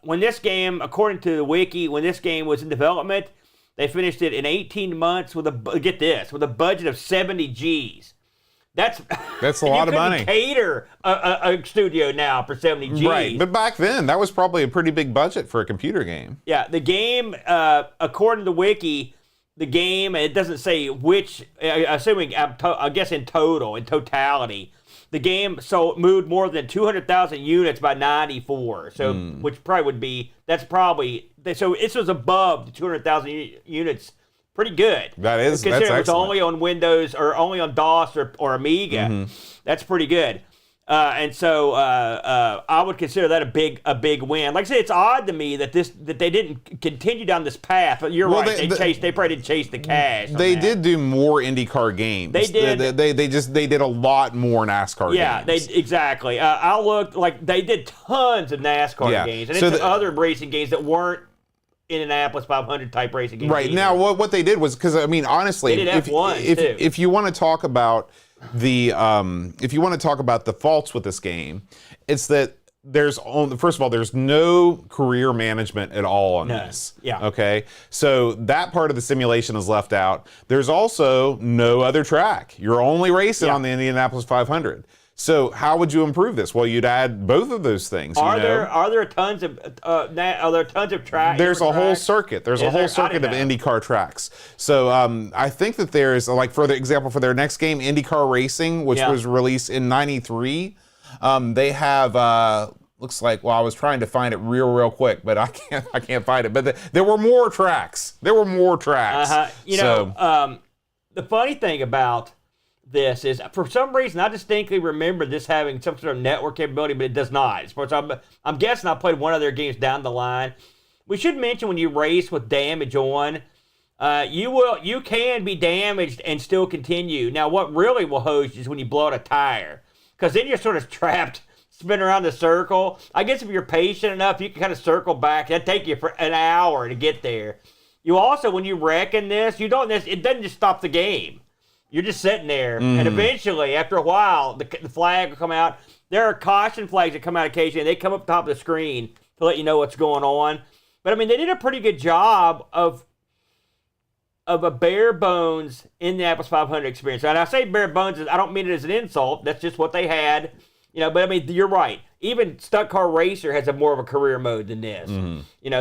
When this game, according to the wiki, when this game was in development, they finished it in 18 months with a budget of 70 G's. That's a lot of money. You couldn't cater a studio now for 70 G's. Right, but back then, that was probably a pretty big budget for a computer game. Yeah, the game, according to Wiki, it doesn't say which, assuming, I guess in totality, the game moved more than 200,000 units by 94. So, which probably would be, so this was above the 200,000 units. Pretty good. That's excellent. It was only on Windows or only on DOS or Amiga. That's pretty good. And so I would consider that a big win. Like I said, it's odd to me that they didn't continue down this path. But you're right. They probably didn't chase the cash. They did do more IndyCar games. They did. They did a lot more NASCAR games. Yeah, exactly. I looked like they did tons of NASCAR games, and it's other racing games that weren't Indianapolis 500 type racing games. Right. Now, what they did was, because I mean, honestly, if you want to talk about the faults with this game, it's that first of all, there's no career management at all on this. Yeah. Okay. So that part of the simulation is left out. There's also no other track. You're only racing on the Indianapolis 500. So how would you improve this? Well, you'd add both of those things. Are there tons of tracks? There's a whole circuit. There's a whole circuit of IndyCar tracks. So I think that there's, like, for example, for their next game, IndyCar Racing, which was released in '93, they have. Looks like, well, I was trying to find it real quick, but I can't find it. But there were more tracks. The funny thing about this is, for some reason, I distinctly remember this having some sort of network capability, but it does not. I'm guessing I played one of their games down the line. We should mention, when you race with damage on, you can be damaged and still continue. Now, what really will hose you is when you blow out a tire, because then you're sort of trapped, spin around the circle. I guess if you're patient enough, you can kind of circle back. That'd take you for an hour to get there. You also, when you wreck in this, it doesn't just stop the game. You're just sitting there, and eventually, after a while, the flag will come out. There are caution flags that come out occasionally, and they come up top of the screen to let you know what's going on. But, I mean, they did a pretty good job of a bare bones Indianapolis 500 experience. And I say bare bones, I don't mean it as an insult. That's just what they had. But, I mean, you're right. Even Stunt Car Racer has more of a career mode than this.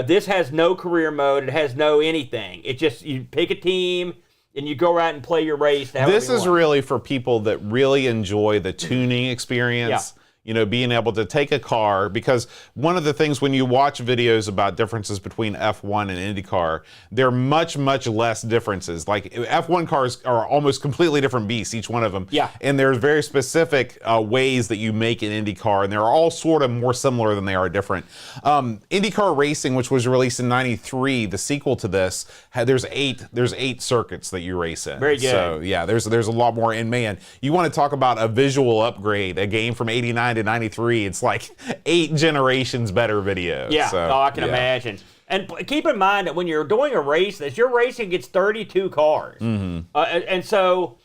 This has no career mode. It has no anything. It's just, you pick a team, and you go out and play your race. This is really for people that really enjoy the tuning experience. being able to take a car, because one of the things when you watch videos about differences between F1 and IndyCar, there are much, much less differences. Like F1 cars are almost completely different beasts, each one of them. Yeah. And there's very specific ways that you make an IndyCar, and they're all sort of more similar than they are different. IndyCar Racing, which was released in '93, the sequel to this, there's eight circuits that you race in. Very good. So yeah, there's a lot more. And man, you want to talk about a visual upgrade, a game from '89 to '93, it's like 8 generations better video. Yeah, so, I can imagine. And keep in mind that when you're doing a race, that you're racing against 32 cars. And so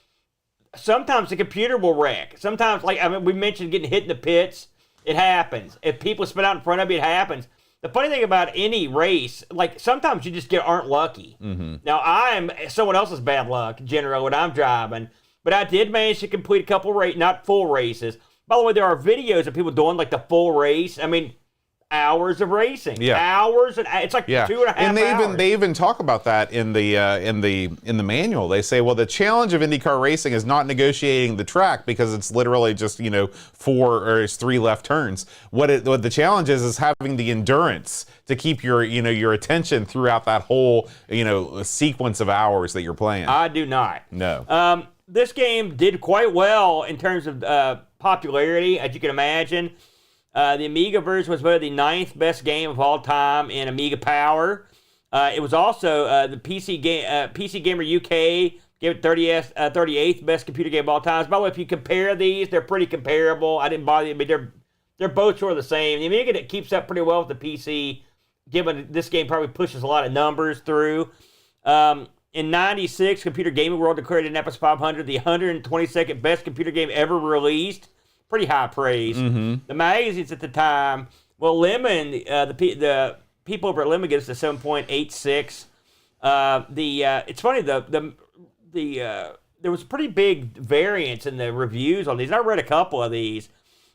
sometimes the computer will wreck. Sometimes, we mentioned getting hit in the pits. It happens. If people spin out in front of you, it happens. The funny thing about any race, sometimes you just aren't lucky. Now, I'm someone else's bad luck, generally, when I'm driving. But I did manage to complete a couple not full races. By the way, there are videos of people doing the full race. I mean, hours of racing. Yeah. Hours, and it's 2.5 hours. And they even talk about that in the manual. They say, well, the challenge of IndyCar racing is not negotiating the track, because it's literally just 3 left turns. What the challenge is having the endurance to keep your attention throughout that whole sequence of hours that you're playing. I do not. No. This game did quite well in terms of popularity, as you can imagine. The Amiga version was voted the 9th best game of all time in Amiga Power. It was also the PC Gamer UK gave it 38th best computer game of all time. By the way, if you compare these, they're pretty comparable. I didn't bother you, but they're both sort of the same. The Amiga that keeps up pretty well with the PC, given this game probably pushes a lot of numbers through. In '96, Computer Gaming World declared Indianapolis 500 the 122nd best computer game ever released. Pretty high praise. The magazines at the time, Lemon, the people over at Lemon gave us a 7.86. It's funny, there was pretty big variance in the reviews on these. I read a couple of these.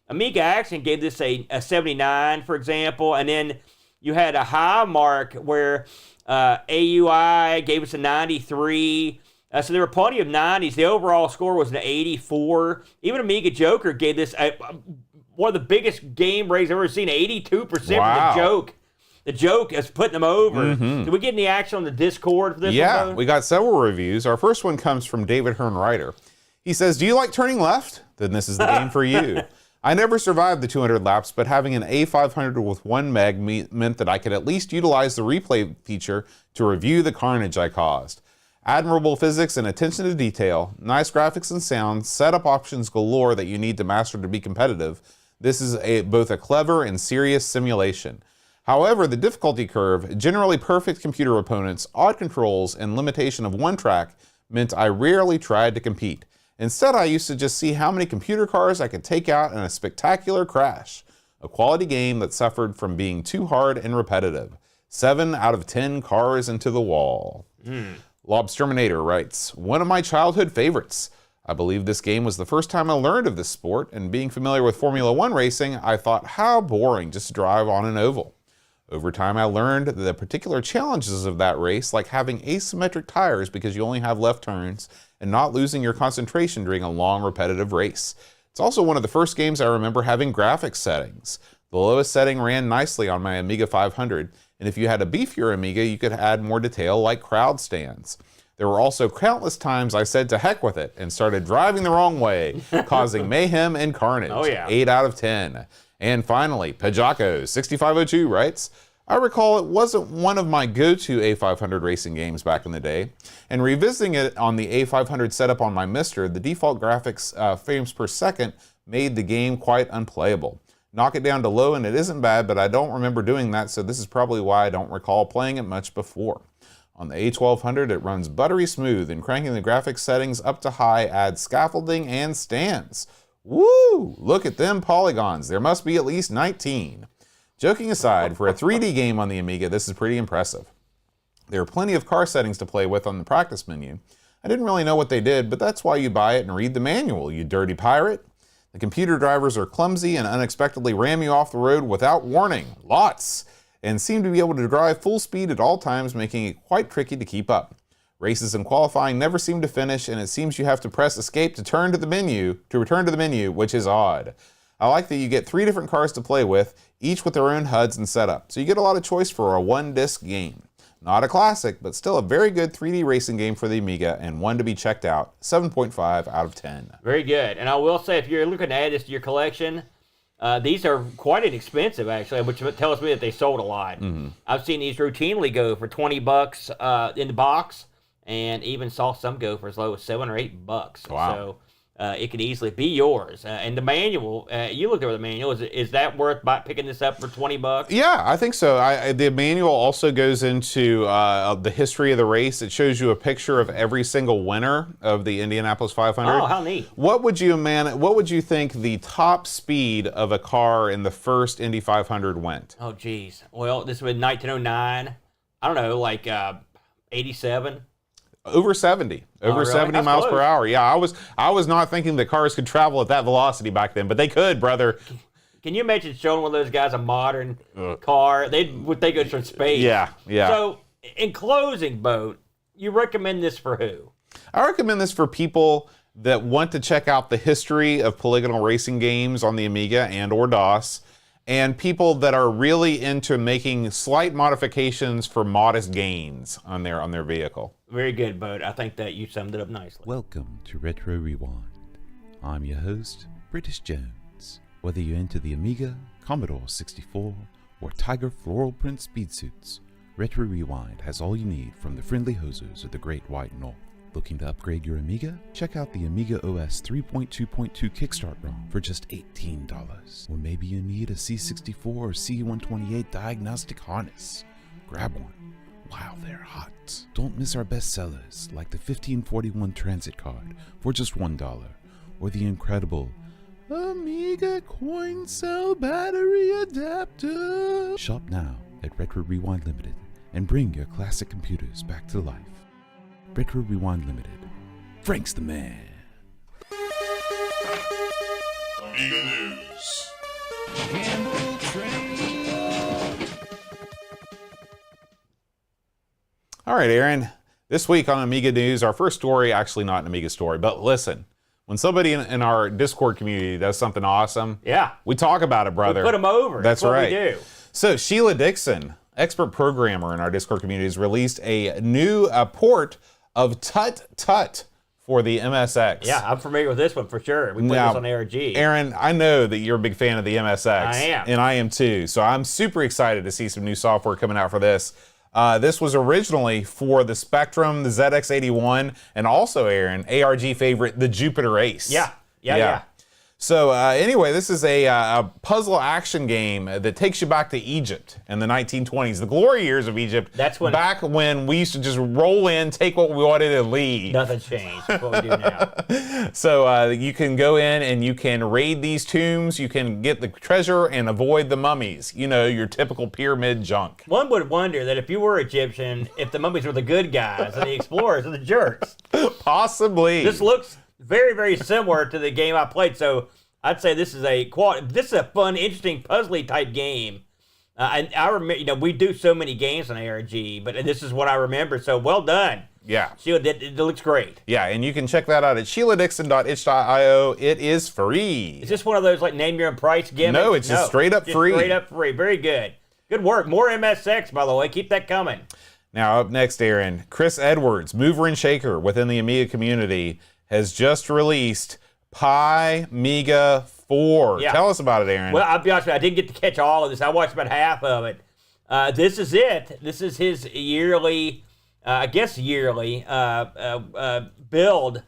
Amiga Action gave this a 79, for example, and then you had a high mark where AUI gave us a 93. So there were plenty of 90s. The overall score was an 84. Even Amiga Joker gave this one of the biggest game ratings I've ever seen, 82% for the joke. The joke is putting them over. Did we get any action on the Discord for this one? Yeah, we got several reviews. Our first one comes from David Hearn Ryder. He says, do you like turning left? Then this is the game for you. I never survived the 200 laps, but having an A500 with 1 meg meant that I could at least utilize the replay feature to review the carnage I caused. Admirable physics and attention to detail, nice graphics and sound, setup options galore that you need to master to be competitive. This is both a clever and serious simulation. However, the difficulty curve, generally perfect computer opponents, odd controls, and limitation of one track meant I rarely tried to compete. Instead, I used to just see how many computer cars I could take out in a spectacular crash. A quality game that suffered from being too hard and repetitive. 7 out of 10 cars into the wall. Lobsterminator writes, one of my childhood favorites. I believe this game was the first time I learned of this sport, and being familiar with Formula One racing, I thought how boring just to drive on an oval. Over time, I learned the particular challenges of that race, like having asymmetric tires because you only have left turns, and not losing your concentration during a long, repetitive race. It's also one of the first games I remember having graphics settings. The lowest setting ran nicely on my Amiga 500, and if you had a beefier Amiga, you could add more detail like crowd stands. There were also countless times I said to heck with it and started driving the wrong way, causing mayhem and carnage. Oh, yeah. 8 out of 10. And finally, Pajako6502 writes, I recall it wasn't one of my go-to A500 racing games back in the day, and revisiting it on the A500 setup on my Mister, the default graphics frames per second made the game quite unplayable. Knock it down to low and it isn't bad, but I don't remember doing that, so this is probably why I don't recall playing it much before. On the A1200, it runs buttery smooth, and cranking the graphics settings up to high adds scaffolding and stands. Woo! Look at them polygons. There must be at least 19. Joking aside, for a 3D game on the Amiga, this is pretty impressive. There are plenty of car settings to play with on the practice menu. I didn't really know what they did, but that's why you buy it and read the manual, you dirty pirate. The computer drivers are clumsy and unexpectedly ram you off the road without warning. Lots! And seem to be able to drive full speed at all times, making it quite tricky to keep up. Races and qualifying never seem to finish, and it seems you have to press escape to return to the menu, which is odd. I like that you get 3 different cars to play with, each with their own HUDs and setup. So you get a lot of choice for a 1-disc game. Not a classic, but still a very good 3D racing game for the Amiga and one to be checked out. 7.5 out of 10. Very good. And I will say, if you're looking to add this to your collection, these are quite inexpensive, actually, which tells me that they sold a lot. Mm-hmm. I've seen these routinely go for $20 in the box, and even saw some go for as low as $7 or $8. Wow. So it could easily be yours. And the manual, you looked over the manual. Is that worth picking this up for $20? Yeah, I think so. The manual also goes into the history of the race. It shows you a picture of every single winner of the Indianapolis 500. Oh, how neat! What would you think the top speed of a car in the first Indy 500 went? Oh, geez. Well, this was 1909. I don't know, like 87. Over 70. Over really? 70 That's miles close. per hour. Yeah, I was not thinking that cars could travel at that velocity back then, but they could, brother. Can you imagine showing one of those guys a modern car? Would they go from space? Yeah. So, in closing, Boat, you recommend this for who? I recommend this for people that want to check out the history of polygonal racing games on the Amiga and or DOS, and people that are really into making slight modifications for modest gains on their vehicle. Very good, Boat. I think that you summed it up nicely. Welcome to Retro Rewind. I'm your host, British Jones. Whether you're into the Amiga, Commodore 64, or Tiger floral print speed suits, Retro Rewind has all you need from the friendly hosers of the Great White North. Looking to upgrade your Amiga? Check out the Amiga OS 3.2.2 Kickstart ROM for just $18. Or maybe you need a C64 or C128 diagnostic harness. Grab one while they're hot. Don't miss our best sellers like the 1541 Transit Card for just $1, or the incredible Amiga Coin Cell Battery Adapter. Shop now at Retro Rewind Limited and bring your classic computers back to life. Retro Rewind Limited. Frank's the man. Amiga News. All right, Aaron. This week on Amiga News, our first story, actually not an Amiga story, but listen. When somebody in our Discord community does something awesome, we talk about it, brother. We put them over. That's what right. we do. So Sheila Dixon, expert programmer in our Discord community, has released a new port of Tut Tut for the MSX. Yeah, I'm familiar with this one for sure. We played this on ARG. Aaron, I know that you're a big fan of the MSX. I am. And I am too. So I'm super excited to see some new software coming out for this. This was originally for the Spectrum, the ZX81, and also, Aaron, ARG favorite, the Jupiter Ace. Yeah. So anyway, this is a puzzle action game that takes you back to Egypt in the 1920s, the glory years of Egypt. That's when back when we used to just roll in, take what we wanted, and leave. Nothing's changed. That's what we do now. So you can go in and you can raid these tombs. You can get the treasure and avoid the mummies. You know, your typical pyramid junk. One would wonder that if you were Egyptian, if the mummies were the good guys and the explorers are the jerks. Possibly. This looks very, very similar to the game I played, so I'd say this is a fun, interesting, puzzly type game. And I remember, we do so many games on ARG, but this is what I remember. So well done. Yeah. Sheila, it looks great. Yeah, and you can check that out at sheiladixon.itch.io. It is free. Is this one of those like name your own price gimmicks? No, it's just straight up free. Straight up free. Very good. Good work. More MSX, by the way. Keep that coming. Now up next, Aaron, Chris Edwards, mover and shaker within the Amiga community, has just released Amiga 4. Yeah. Tell us about it, Aaron. Well, I'll be honest with you, I didn't get to catch all of this. I watched about half of it. This is it. This is his yearly, build,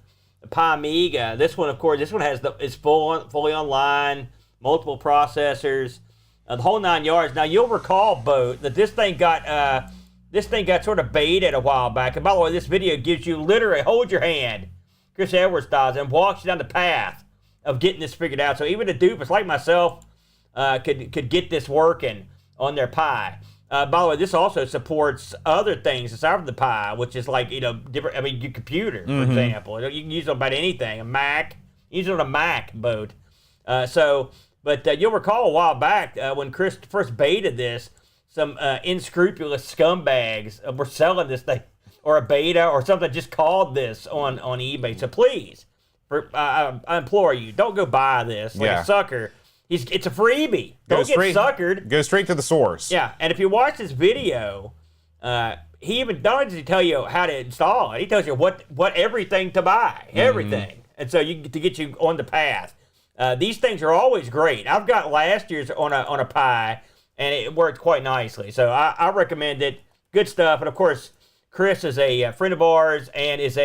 Amiga. This one, of course, is fully online, multiple processors, the whole 9 yards. Now you'll recall, Bo, that this thing got sort of baited a while back. And by the way, this video gives you literally hold your hand, Chris Edwards does, and walks you down the path of getting this figured out. So even a doofus like myself could get this working on their Pi. By the way, this also supports other things aside from the Pi, which is like, different. I mean, your computer, for example. You can use it on about anything. A Mac, use it on a Mac boat. But you'll recall a while back when Chris first baited this, some unscrupulous scumbags were selling this thing, or a beta or something just called this on eBay. So please, I implore you, don't go buy this like a sucker. It's a freebie. Don't get suckered. Go straight to the source. Yeah, and if you watch this video, he even doesn't tell you how to install it. He tells you what everything to buy, everything, and so to get you on the path. These things are always great. I've got last year's on a Pi, and it worked quite nicely. So I recommend it. Good stuff. And of course, Chris is a friend of ours and is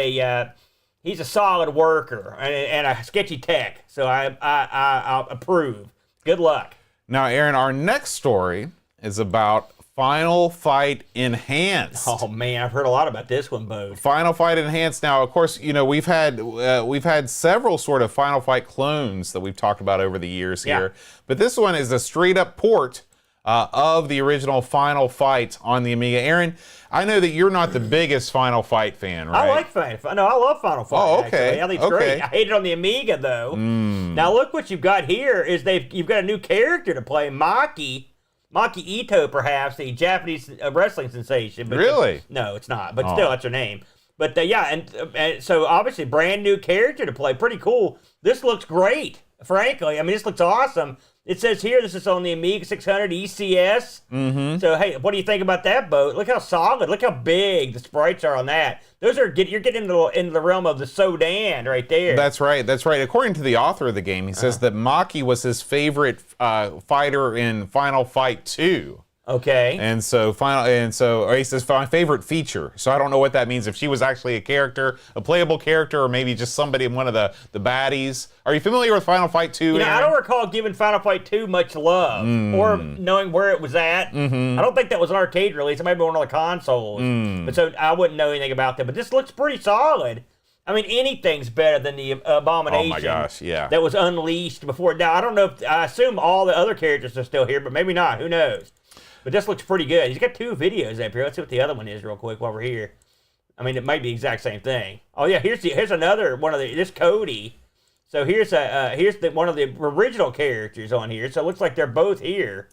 he's a solid worker and a sketchy tech. So I approve. Good luck. Now, Aaron, our next story is about Final Fight Enhanced. Oh man, I've heard a lot about this one, Bo. Final Fight Enhanced. Now, of course, we've had several sort of Final Fight clones that we've talked about over the years here, but this one is a straight up port of the original Final Fight on the Amiga. Aaron, I know that you're not the biggest Final Fight fan, right? I like Final Fight. No, I love Final Fight. Oh, okay. Actually. I think it's great. I hate it on the Amiga though. Now look what you've got here. You've got a new character to play, Maki Ito, perhaps, the Japanese wrestling sensation. But really? No, it's not. But still, that's her name. But and so obviously, brand new character to play. Pretty cool. This looks great, frankly. I mean, this looks awesome. It says here this is on the Amiga 600 ECS. So, hey, what do you think about that boat? Look how solid. Look how big the sprites are on that. You're getting into the realm of the Sodan right there. That's right. That's right. According to the author of the game, he says that Maki was his favorite fighter in Final Fight 2. Okay. And so or he says my favorite feature. So I don't know what that means. If she was actually a playable character, or maybe just somebody in one of the baddies. Are you familiar with Final Fight 2? I don't recall giving Final Fight 2 much love or knowing where it was at. I don't think that was an arcade release. It might be one of the consoles. But so I wouldn't know anything about that. But this looks pretty solid. I mean, anything's better than the Abomination. Oh my gosh, yeah. That was unleashed before. Now I don't know I assume all the other characters are still here, but maybe not. Who knows? But this looks pretty good. He's got 2 videos up here. Let's see what the other one is real quick while we're here. I mean, it might be the exact same thing. Oh yeah, here's another one of this Cody. So here's one of the original characters on here. So it looks like they're both here.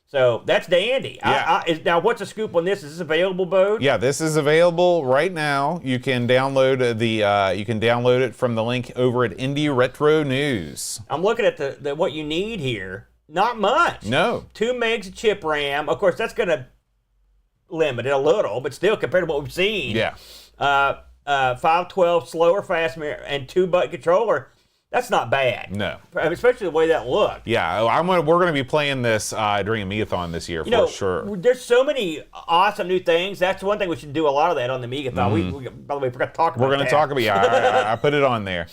So that's dandy. Yeah. Now, what's the scoop on this? Is this available, Bo? Yeah, this is available right now. You can download it from the link over at Indie Retro News. I'm looking at the what you need here. Not much. No. 2 megs of chip RAM. Of course, that's going to limit it a little, but still, compared to what we've seen. Yeah. 512 slower, fast mirror, and 2-button controller. That's not bad. No. Especially the way that looked. Yeah, we're going to be playing this during Amigathon this year for sure. There's so many awesome new things. That's one thing we should do a lot of that on the Amigathon. We by the way, forgot to talk about that. We're going to talk about I put it on there.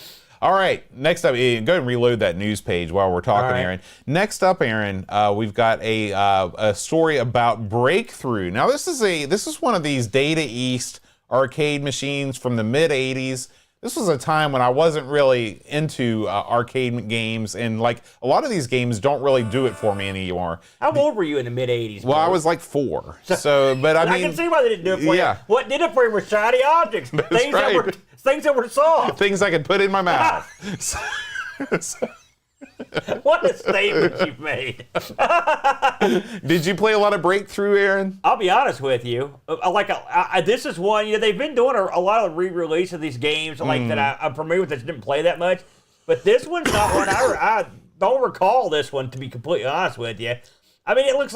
All right, next up, go ahead and reload that news page while we're talking, right. Aaron. Next up, Aaron, we've got a story about Breakthrough. Now, this is one of these Data East arcade machines from the mid-'80s. This was a time when I wasn't really into arcade games, and like a lot of these games don't really do it for me anymore. How old were you in the mid-'80s? Well, I was like 4. So, but I mean, I can see why they didn't do it for you. What did it for you were shiny objects, things that were soft, things I could put in my mouth. What a statement you've made. Did you play a lot of Breakthrough, Aaron? I'll be honest with you. This is one, they've been doing a lot of re-release of these games that I'm familiar with that didn't play that much. But this one's not one I don't recall this one, to be completely honest with you. I mean, it looks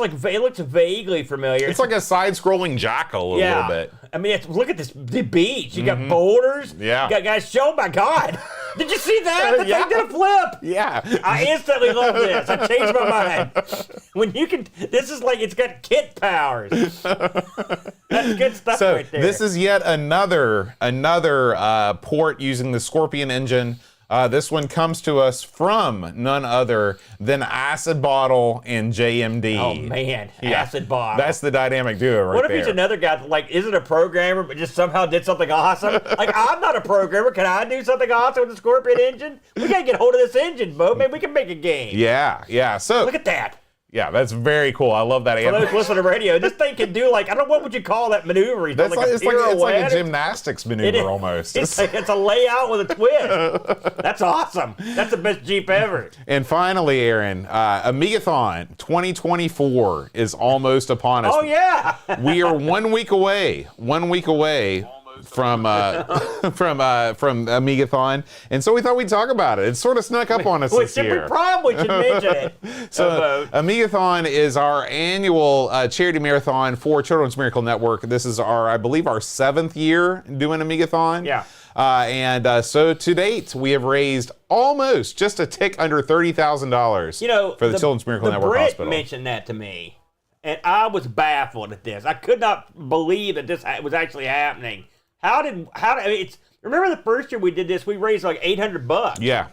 vaguely familiar. It's like a side-scrolling Jackal a little bit. I mean, look at the beach. You got boulders. Yeah. You got guys. Oh my God! Did you see that? The thing did a flip. Yeah. I instantly love this. I changed my mind. When you can, this is like it's got kit powers. That's good stuff right there. This is yet another port using the Scorpion engine. This one comes to us from none other than Acid Bottle and JMD. Oh, man. Yeah. Acid Bottle. That's the dynamic duo right there. What if he's another guy that, isn't a programmer, but just somehow did something awesome? I'm not a programmer. Can I do something awesome with the Scorpion engine? We got to get hold of this engine, Bo. Maybe we can make a game. Yeah. So look at that. Yeah, that's very cool. I love that animation. For those listening to radio, this thing can do I don't know, what would you call that maneuver? It's like a gymnastics maneuver almost. It's a layout with a twist. That's awesome. That's the best Jeep ever. And finally, Aaron, Amigathon 2024 is almost upon us. Oh, yeah. We are 1 week away. 1 week away from Amigathon, and so we thought we'd talk about it. It sort of snuck up on us this year. We probably should mention it. So Amigathon is our annual charity marathon for Children's Miracle Network. This is I believe our 7th year doing Amigathon. Yeah. So to date, we have raised almost just a tick under $30,000 for the Children's Miracle Network Brit Hospital. Mentioned that to me, and I was baffled at this. I could not believe that this was actually happening. Remember the first year we did this, we raised like $800. Yeah.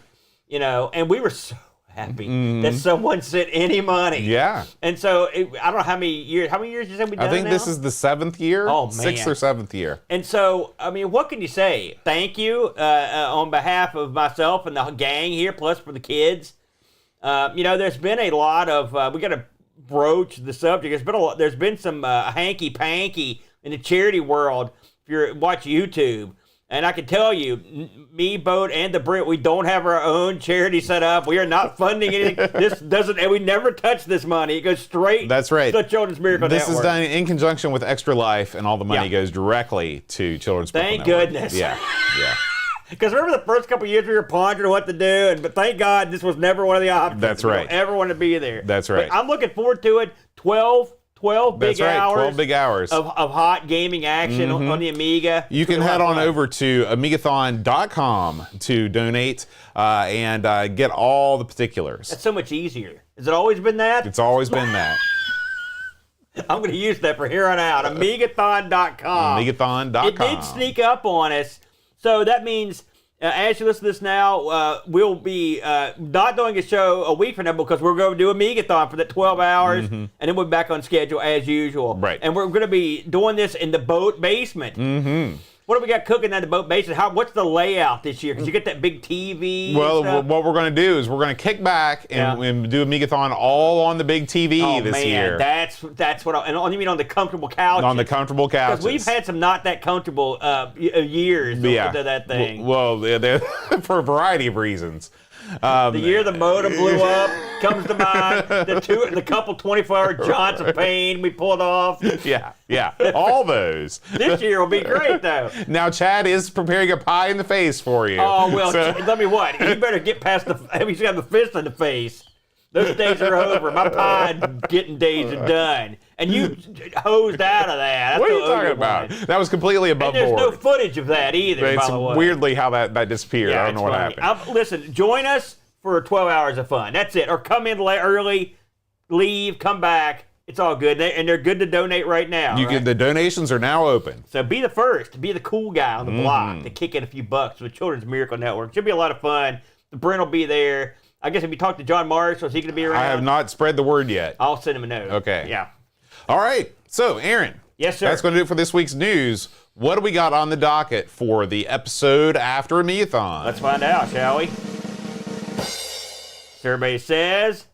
And we were so happy that someone sent any money. Yeah. And so I don't know how many years you said we done I think now? this is the 7th year. Oh, man. 6th or 7th year. And so, I mean, what can you say? Thank you on behalf of myself and the gang here, plus for the kids. There's been a lot of, we got to broach the subject. There's been some hanky-panky in the charity world if you watch YouTube. And I can tell you, me, Boat, and the Brit, we don't have our own charity set up. We are not funding anything. And we never touch this money. It goes straight That's right. to Children's Miracle Network. This is done in conjunction with Extra Life, and all the money goes directly to Children's Miracle Thank Network. goodness. Yeah. Because remember the first couple of years we were pondering what to do, but thank God this was never one of the options. That's right. We don't ever want to be there. That's right. But I'm looking forward to it. 12 big hours. 12 big hours of hot gaming action on the Amiga. You can head on over to amigathon.com to donate and get all the particulars. That's so much easier. Has it always been that? It's always been that. I'm going to use that for here on out. Amigathon.com. Amigathon.com. It did sneak up on us. So that means, as you listen to this now, we'll be not doing a show a week from now because we're going to do Amigathon for that 12 hours, and then we'll be back on schedule as usual. Right. And we're going to be doing this in the Boat basement. Mm-hmm. What do we got cooking in the Boat basement? What's the layout this year? Because you get that big TV. Well, what we're going to do is we're going to kick back and do Amigathon all on the big TV this year. That's what. You mean on the comfortable couches? On the comfortable couches. Because we've had some not that comfortable years to that thing. Well, for a variety of reasons. The year the modem blew up comes to mind. The couple 24-hour jaunts of pain we pulled off. Yeah, all those. This year will be great, though. Now, Chad is preparing a pie in the face for you. Oh, well, let me what? He better get past he's got the fist in the face. Those days are over. My pie getting days are done. And you hosed out of that. What are you talking about? That was completely above board. There's no footage of that either, by the way. Weirdly how that disappeared. I don't know what happened. Listen, join us for 12 hours of fun. That's it. Or come in early, leave, come back. It's all good. And they're good to donate right now. The donations are now open. So be the first. Be the cool guy on the block to kick in a few bucks with Children's Miracle Network. Should be a lot of fun. The Brent will be there. I guess if you talk to John Marsh, is he going to be around? I have not spread the word yet. I'll send him a note. Okay. Yeah. All right. So, Aaron. Yes, sir. That's going to do it for this week's news. What do we got on the docket for the episode after Amigathon? Let's find out, shall we? Everybody says,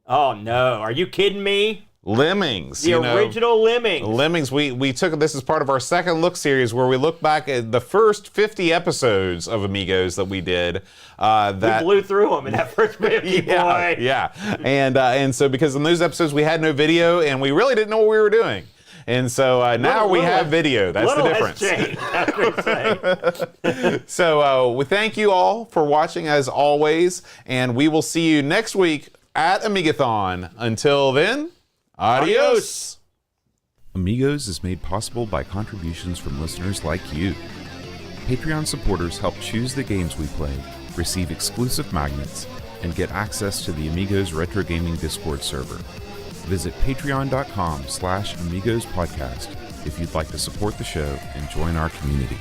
oh, no. Are you kidding me? Lemmings. The original Lemmings. Lemmings. We took this as part of our second look series where we look back at the first 50 episodes of Amigos that we did. We blew through them in that first 50, boy. Yeah. And so because in those episodes we had no video and we really didn't know what we were doing. And so now we have video. That's the difference. Has changed. So we thank you all for watching as always. And we will see you next week at Amigathon. Until then, adios. Amigos is made possible by contributions from listeners like you. Patreon supporters help choose the games we play, receive exclusive magnets, and get access to the Amigos Retro Gaming Discord server. Visit patreon.com/AmigosPodcast if you'd like to support the show and join our community.